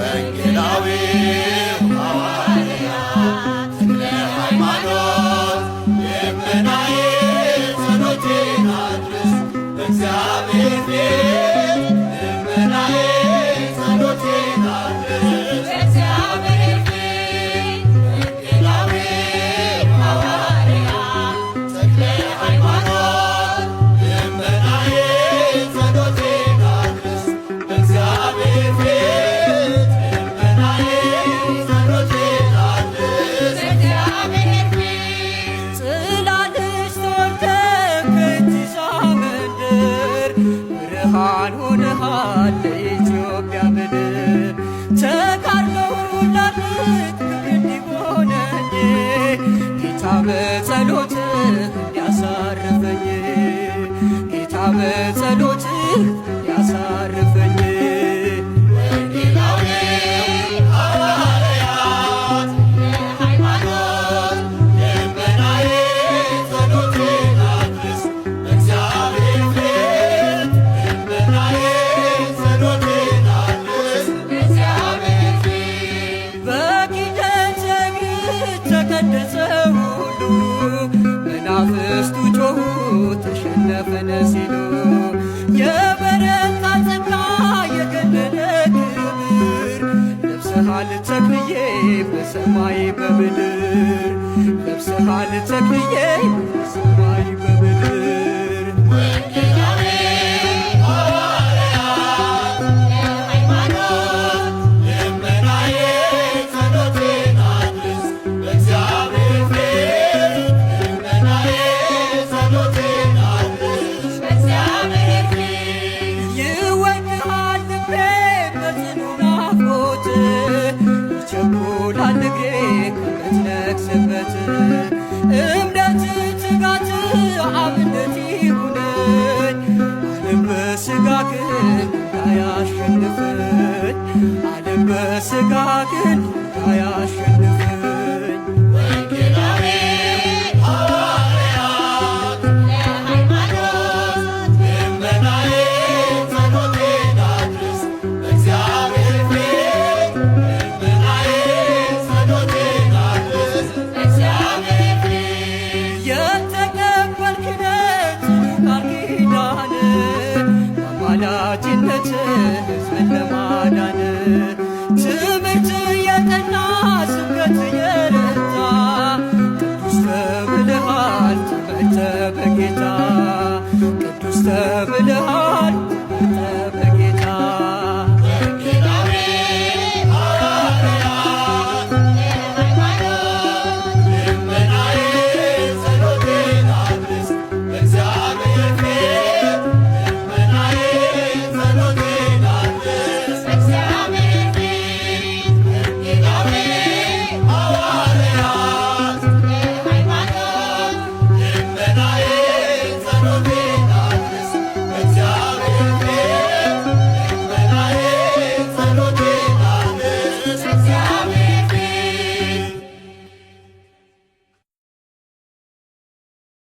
ወንጌላዊ ሐዋርያ ተክለ ሃይማኖት ልመናዬ ጸሎቴን አድርስ በእግዚአብሔር ፊት ልመናዬ ጸሎቴን አድርስ በእግዚአብሔር ፊት ወንጌላዊ ሐዋርያ ተክለ ሃይማኖት ልመናዬ ጸሎቴን አድርስ በእግዚአብሔር ፊት ብርሃን ሆነሃል ለኢትዮጵያ ምድር ተጋድሎው ላድርግ ክብር እንዲሆነኝ ጌታ በጸሎትህ እንዲያሳርፈኝ ጌታ በጸሎትህ እንዲያሳርፈኝ ወንጌላዊ ሐዋርያ ሃይማኖት ልመናዬ ጸሎቴን አድርስ በእግዚአብሔር ፊት ተቀደሰ ሁሉ መናፍስቱ ጮኹ ተሸነፈነ ሲሉ የበረታ ጸጋ የገነነ ክብር ለብሰሃል ተክልዬ በሰማይ በምድር ለብሰሃል ተክልዬ በሰማይ በምድር ወንጌላዊ ሐዋርያ ሃይማኖት ልመናዬ ጸሎቴን አድርስ በእግዚአብሔር ፊት ልመናዬ ጸሎቴን አድርስ በእግዚአብሔር ፊት ይወድሃል ልቤ በጽኑ ናፍቆት ይቸኩላል እግሬ ከምትነግስበት እምነት ትጋት አብነት ይሁነኝ ዓለም በሥጋ ግን እንዳያሸንፈኝ ዓለም በሥጋ ግን እንዳያሸንፈኝ